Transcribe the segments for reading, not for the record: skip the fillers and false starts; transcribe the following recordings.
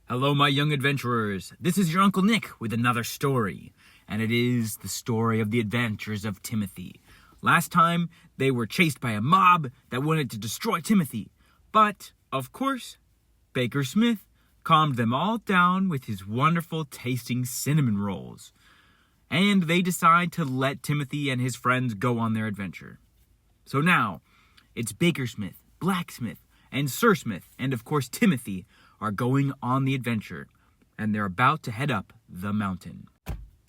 Hello, my young adventurers. This is your Uncle Nick with another story, and it is the story of the adventures of Timothy. Last time, they were chased by a mob that wanted to destroy Timothy, but, of course, Baker Smith calmed them all down with his wonderful tasting cinnamon rolls, and they decide to let Timothy and his friends go on their adventure. So now, it's Baker Smith, Blacksmith, and Sir Smith, and of course Timothy, are going on the adventure, and they're about to head up the mountain.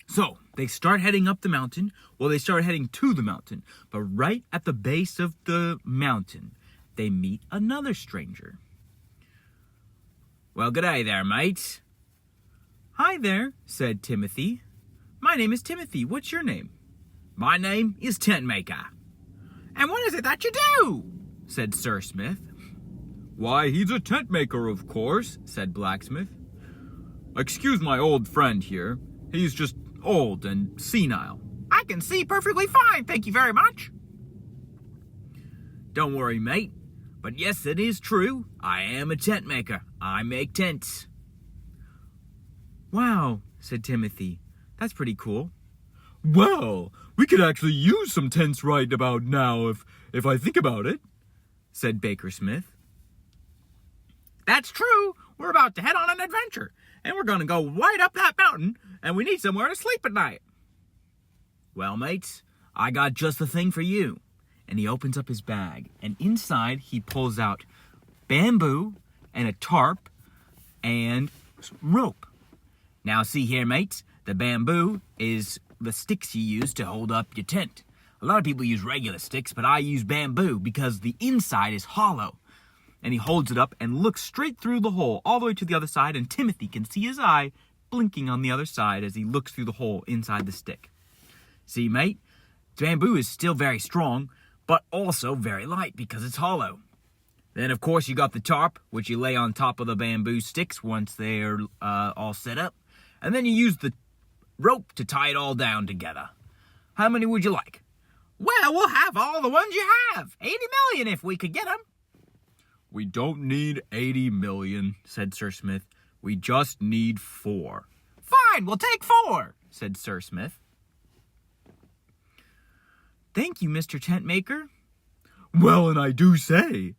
So, they start heading up the mountain. Well, they start heading to the mountain, but right at the base of the mountain, they meet another stranger. Well, g'day there, mate. Hi there, said Timothy. My name is Timothy. What's your name? My name is Tentmaker. And what is it that you do? Said Sir Smith. Why, he's a tent maker, of course, said Blacksmith. Excuse my old friend here. He's just old and senile. I can see perfectly fine, thank you very much. Don't worry, mate. But yes, it is true. I am a tent maker. I make tents. Wow, said Timothy. That's pretty cool. Well, we could actually use some tents right about now if I think about it, said Baker Smith. That's true. We're about to head on an adventure, and we're going to go right up that mountain, and we need somewhere to sleep at night. Well, mates, I got just the thing for you. And he opens up his bag, and inside he pulls out bamboo and a tarp and rope. Now see here, mates, the bamboo is the sticks you use to hold up your tent. A lot of people use regular sticks, but I use bamboo because the inside is hollow. And he holds it up and looks straight through the hole all the way to the other side, and Timothy can see his eye blinking on the other side as he looks through the hole inside the stick. See, mate, bamboo is still very strong, but also very light because it's hollow. Then, of course, you got the tarp, which you lay on top of the bamboo sticks once they're all set up. And then you use the rope to tie it all down together. How many would you like? Well, we'll have all the ones you have. 80 million if we could get them. We don't need 80 million, said Sir Smith. We just need 4. Fine, we'll take 4, said Sir Smith. Thank you, Mr. Tentmaker. Well, and I do say,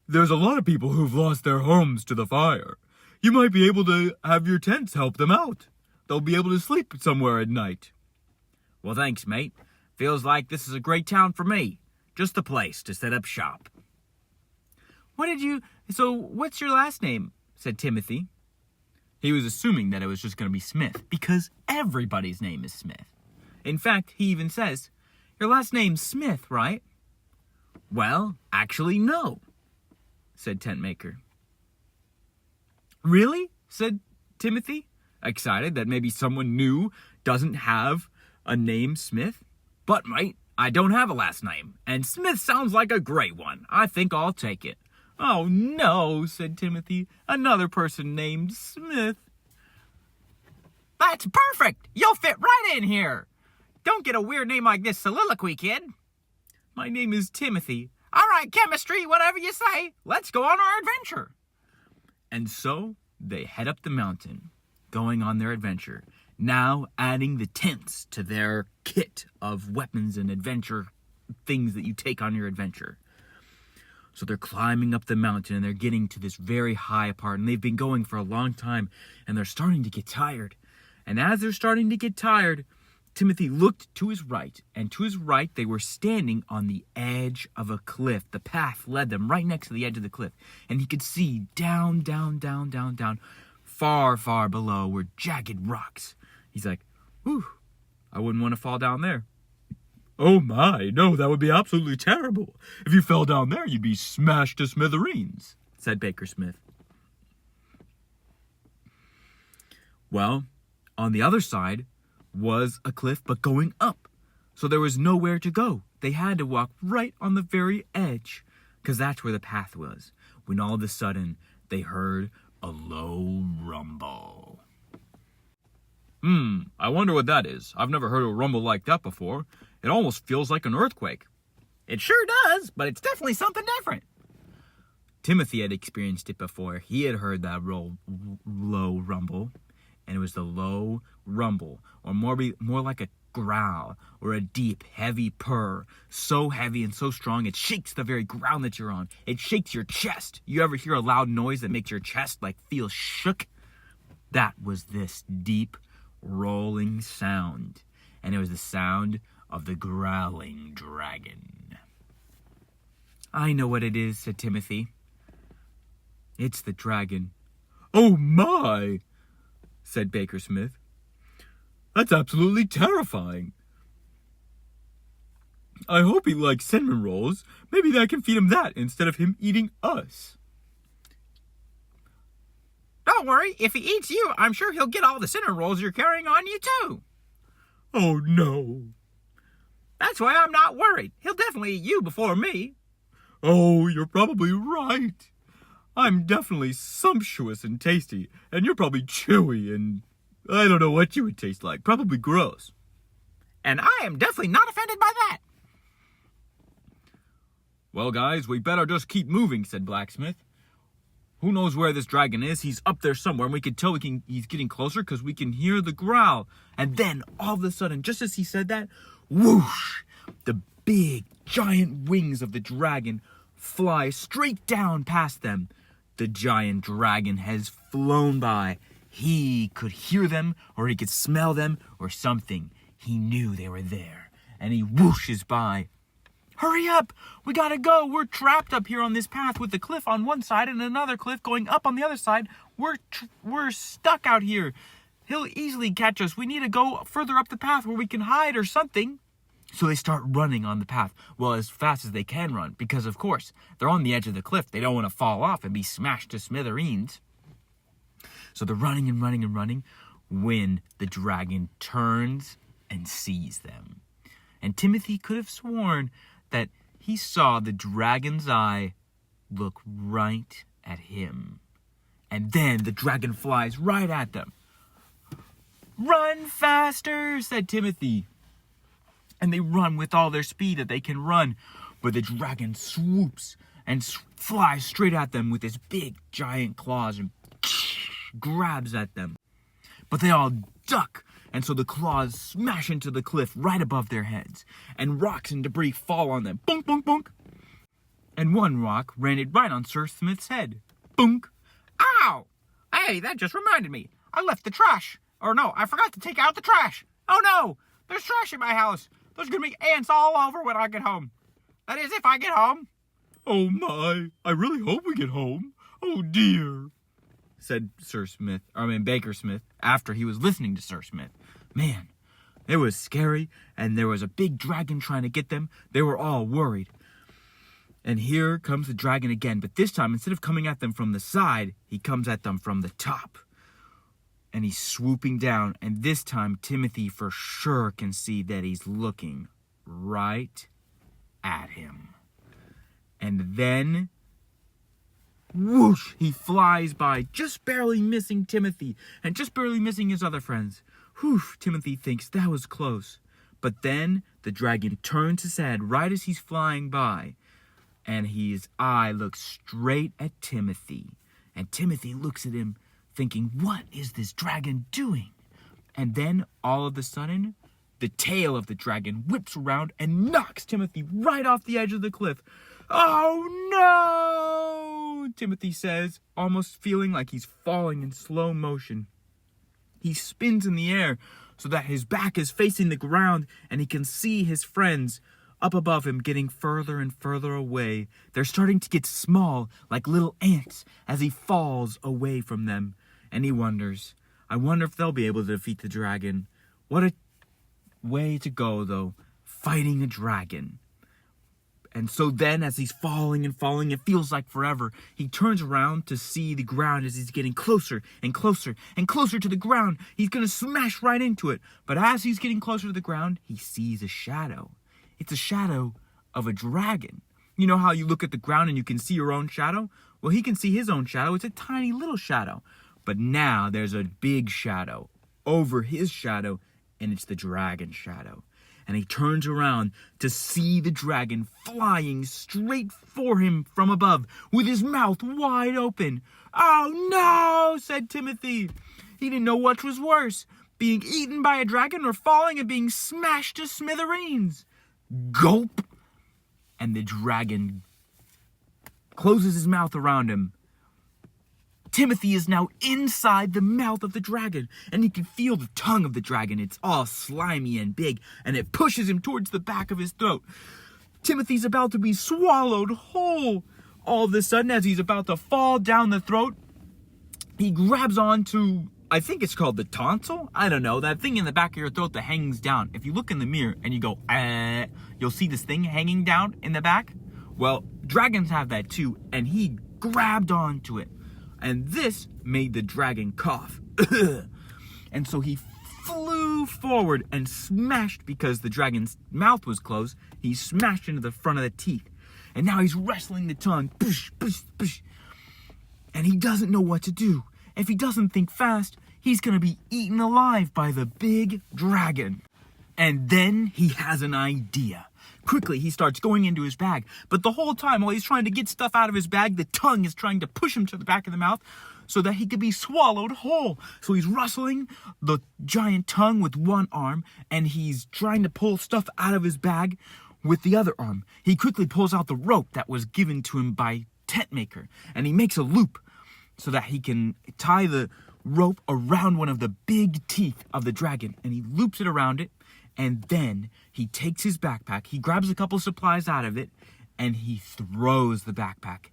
there's a lot of people who've lost their homes to the fire. You might be able to have your tents help them out. They'll be able to sleep somewhere at night. Well, thanks, mate. Feels like this is a great town for me. Just the place to set up shop. So what's your last name? Said Timothy. He was assuming that it was just going to be Smith, because everybody's name is Smith. In fact, he even says, your last name's Smith, right? Well, actually, no, said Tentmaker. Really? Said Timothy, excited that maybe someone new doesn't have a name Smith. But, mate, I don't have a last name, and Smith sounds like a great one. I think I'll take it. Oh, no, said Timothy. Another person named Smith. That's perfect. You'll fit right in here. Don't get a weird name like this soliloquy, kid. My name is Timothy. All right, chemistry, whatever you say. Let's go on our adventure. And so they head up the mountain, going on their adventure, now adding the tents to their kit of weapons and adventure things that you take on your adventure. So they're climbing up the mountain, and they're getting to this very high part, and they've been going for a long time, and they're starting to get tired. And as they're starting to get tired, Timothy looked to his right, and to his right they were standing on the edge of a cliff. The path led them right next to the edge of the cliff, and he could see down, far, far below were jagged rocks. He's like, whew, I wouldn't want to fall down there. Oh my, no, that would be absolutely terrible. If you fell down there, you'd be smashed to smithereens, said Baker Smith. Well, on the other side was a cliff, but going up. So there was nowhere to go. They had to walk right on the very edge, because that's where the path was, when all of a sudden they heard a low rumble. I wonder what that is. I've never heard a rumble like that before. It almost feels like an earthquake. It sure does, but it's definitely something different. Timothy had experienced it before. He had heard that low rumble, and it was the low rumble, or more like a growl, or a deep, heavy purr, so heavy and so strong it shakes the very ground that you're on. It shakes your chest. You ever hear a loud noise that makes your chest like feel shook? That was this deep, rolling sound, and it was the sound of the growling dragon. I know what it is, said Timothy. It's the dragon. Oh my, said Baker Smith. That's absolutely terrifying. I hope he likes cinnamon rolls. Maybe that can feed him that instead of him eating us. Don't worry, if he eats you, I'm sure he'll get all the cinnamon rolls you're carrying on you too. Oh no. That's why I'm not worried. He'll definitely eat you before me. Oh, you're probably right. I'm definitely sumptuous and tasty, and you're probably chewy and I don't know what you would taste like. Probably gross. And I am definitely not offended by that. Well, guys, we better just keep moving, said Blacksmith. Who knows where this dragon is? He's up there somewhere, and we can tell he's getting closer because we can hear the growl. And then, all of a sudden, just as he said that, whoosh! The big, giant wings of the dragon fly straight down past them. The giant dragon has flown by. He could hear them, or he could smell them, or something. He knew they were there, and he whooshes by. Hurry up! We gotta go! We're trapped up here on this path with the cliff on one side and another cliff going up on the other side. We're stuck out here. He'll easily catch us. We need to go further up the path where we can hide or something. So they start running on the path, well, as fast as they can run, because, of course, they're on the edge of the cliff. They don't want to fall off and be smashed to smithereens. So they're running and running and running when the dragon turns and sees them. And Timothy could have sworn that he saw the dragon's eye look right at him. And then the dragon flies right at them. Run faster, said Timothy. And they run with all their speed that they can run. But the dragon swoops and flies straight at them with his big giant claws and grabs at them. But they all duck, and so the claws smash into the cliff right above their heads, and rocks and debris fall on them. Bunk, bunk, bunk. And one rock landed right on Sir Smith's head. Bunk. Ow! Hey, that just reminded me. I left the trash. Or no, I forgot to take out the trash. Oh no! There's trash in my house. There's gonna be ants all over when I get home. That is, if I get home. Oh my, I really hope we get home. Oh dear, said Baker Smith, after he was listening to Sir Smith. Man, it was scary, and there was a big dragon trying to get them. They were all worried. And here comes the dragon again, but this time, instead of coming at them from the side, he comes at them from the top. And he's swooping down, and this time Timothy for sure can see that he's looking right at him. And then, whoosh, he flies by, just barely missing Timothy, and just barely missing his other friends. Whew, Timothy thinks that was close. But then the dragon turns his head right as he's flying by, and his eye looks straight at Timothy. And Timothy looks at him, thinking, what is this dragon doing? And then, all of a sudden, the tail of the dragon whips around and knocks Timothy right off the edge of the cliff. Oh no! Timothy says, almost feeling like he's falling in slow motion. He spins in the air so that his back is facing the ground and he can see his friends up above him getting further and further away. They're starting to get small, like little ants, as he falls away from them. And he wonders, I wonder if they'll be able to defeat the dragon. What a way to go, though, fighting a dragon. And so then, as he's falling and falling, it feels like forever. He turns around to see the ground as he's getting closer and closer and closer to the ground. He's going to smash right into it. But as he's getting closer to the ground, he sees a shadow. It's a shadow of a dragon. You know how you look at the ground and you can see your own shadow? Well, he can see his own shadow. It's a tiny little shadow. But now there's a big shadow over his shadow, and it's the dragon shadow. and he turns around to see the dragon flying straight for him from above with his mouth wide open. "Oh no," said Timothy. He didn't know which was worse, being eaten by a dragon or falling and being smashed to smithereens. Gulp! And the dragon closes his mouth around him. Timothy is now inside the mouth of the dragon, and he can feel the tongue of the dragon. It's all slimy and big, and it pushes him towards the back of his throat. Timothy's about to be swallowed whole. All of a sudden, as he's about to fall down the throat, he grabs onto, I think it's called the tonsil? I don't know, that thing in the back of your throat that hangs down. If you look in the mirror and you go, you'll see this thing hanging down in the back. Well, dragons have that too, and he grabbed onto it. And this made the dragon cough. And so he flew forward and smashed, because the dragon's mouth was closed, he smashed into the front of the teeth. And now he's wrestling the tongue. Push, push, push. And he doesn't know what to do. If he doesn't think fast, he's going to be eaten alive by the big dragon. And then he has an idea. Quickly, he starts going into his bag. But the whole time, while he's trying to get stuff out of his bag, the tongue is trying to push him to the back of the mouth so that he could be swallowed whole. So he's rustling the giant tongue with one arm, and he's trying to pull stuff out of his bag with the other arm. He quickly pulls out the rope that was given to him by Tent Maker, and he makes a loop so that he can tie the rope around one of the big teeth of the dragon, and he loops it around it. And then he takes his backpack, he grabs a couple supplies out of it, and he throws the backpack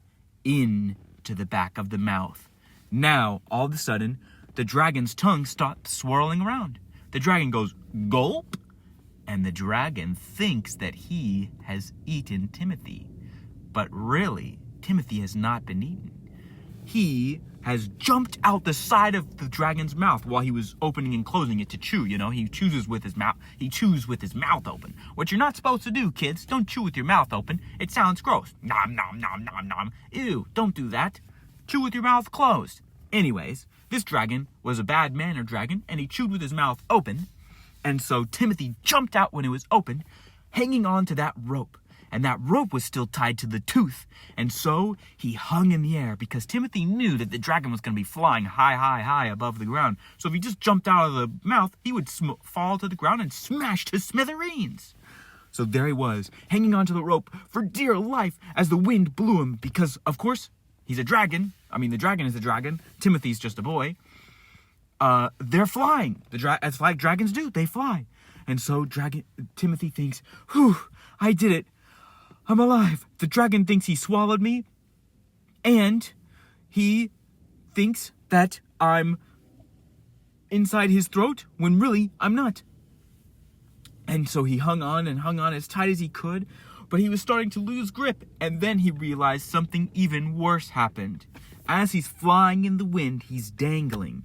into the back of the mouth. Now, all of a sudden, the dragon's tongue stops swirling around. The dragon goes, gulp, and the dragon thinks that he has eaten Timothy. But really, Timothy has not been eaten. He has jumped out the side of the dragon's mouth while he was opening and closing it to chew. You know, he chews with his mouth. He chews with his mouth open. What you're not supposed to do, kids. Don't chew with your mouth open. It sounds gross. Nom, nom, nom, nom, nom. Ew, don't do that. Chew with your mouth closed. Anyways, this dragon was a bad-mannered dragon, and he chewed with his mouth open. And so Timothy jumped out when it was open, hanging on to that rope. And that rope was still tied to the tooth. And so he hung in the air, because Timothy knew that the dragon was going to be flying high, high, high above the ground. So if he just jumped out of the mouth, he would fall to the ground and smash to smithereens. So there he was, hanging onto the rope for dear life as the wind blew him, because, of course, he's a dragon. I mean, the dragon is a dragon. Timothy's just a boy. They're flying. As like dragons do, they fly. And so Timothy thinks, whew, I did it. I'm alive. The dragon thinks he swallowed me, and he thinks that I'm inside his throat, when really I'm not. And so he hung on as tight as he could, but he was starting to lose grip, and then he realized something even worse happened. As he's flying in the wind, he's dangling,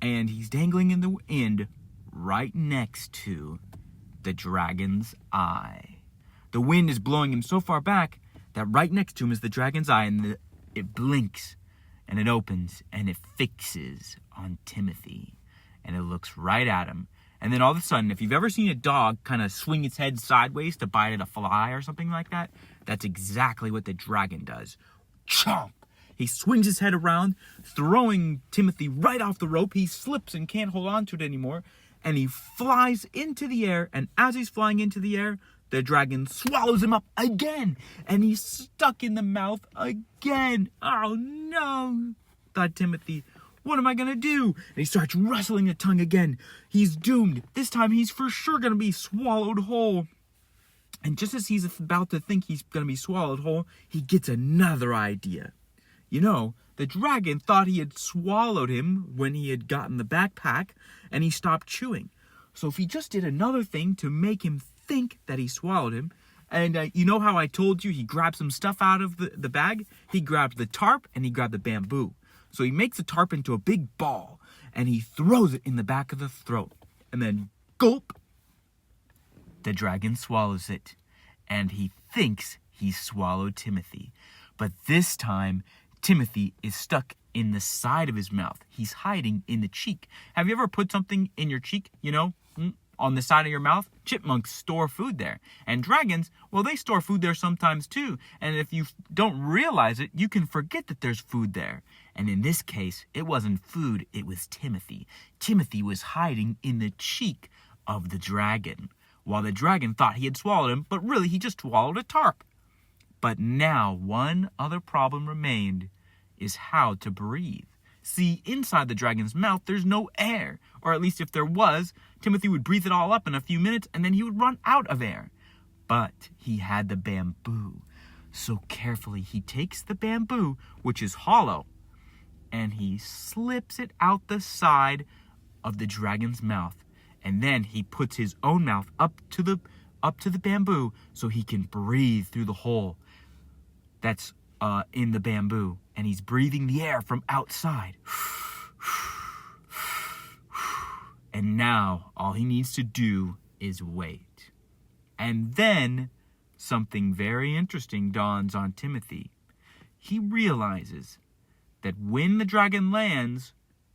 and he's dangling in the wind right next to the dragon's eye. The wind is blowing him so far back that right next to him is the dragon's eye, and it blinks, and it opens, and it fixes on Timothy, and it looks right at him. And then all of a sudden, if you've ever seen a dog kind of swing its head sideways to bite at a fly or something like that, that's exactly what the dragon does. Chomp! He swings his head around, throwing Timothy right off the rope. He slips and can't hold on to it anymore, and he flies into the air, and as he's flying into the air, the dragon swallows him up again, and he's stuck in the mouth again. Oh no, thought Timothy. What am I going to do? And he starts wrestling the tongue again. He's doomed. This time he's for sure going to be swallowed whole. And just as he's about to think he's going to be swallowed whole, he gets another idea. You know, the dragon thought he had swallowed him when he had gotten the backpack, and he stopped chewing. So if he just did another thing to make him think that he swallowed him, and you know how I told you he grabbed some stuff out of the bag? He grabbed the tarp and he grabbed the bamboo. So he makes the tarp into a big ball, and he throws it in the back of the throat. And then, gulp, the dragon swallows it, and he thinks he swallowed Timothy. But this time, Timothy is stuck in the side of his mouth. He's hiding in the cheek. Have you ever put something in your cheek, you know? on the side of your mouth, chipmunks store food there. And dragons, well, they store food there sometimes too. And if you don't realize it, you can forget that there's food there. And in this case, it wasn't food, it was Timothy. Timothy was hiding in the cheek of the dragon, while the dragon thought he had swallowed him, but really he just swallowed a tarp. But now one other problem remained, is how to breathe. See, inside the dragon's mouth, there's no air. Or at least if there was, Timothy would breathe it all up in a few minutes and then he would run out of air. But he had the bamboo. So carefully he takes the bamboo, which is hollow, and he slips it out the side of the dragon's mouth. And then he puts his own mouth up to the bamboo so he can breathe through the hole that's in the bamboo. And he's breathing the air from outside. And now all he needs to do is wait. And then something very interesting dawns on Timothy. He realizes that when the dragon lands,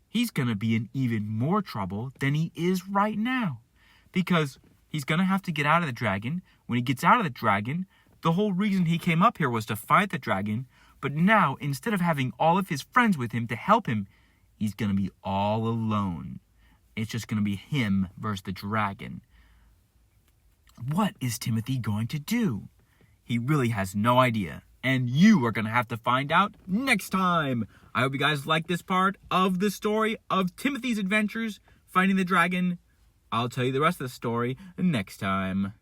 he's going to be in even more trouble than he is right now. Because he's going to have to get out of the dragon. When he gets out of the dragon, the whole reason he came up here was to fight the dragon. But now, instead of having all of his friends with him to help him, he's going to be all alone. It's just going to be him versus the dragon. What is Timothy going to do? He really has no idea. And you are going to have to find out next time. I hope you guys like this part of the story of Timothy's adventures fighting the dragon. I'll tell you the rest of the story next time.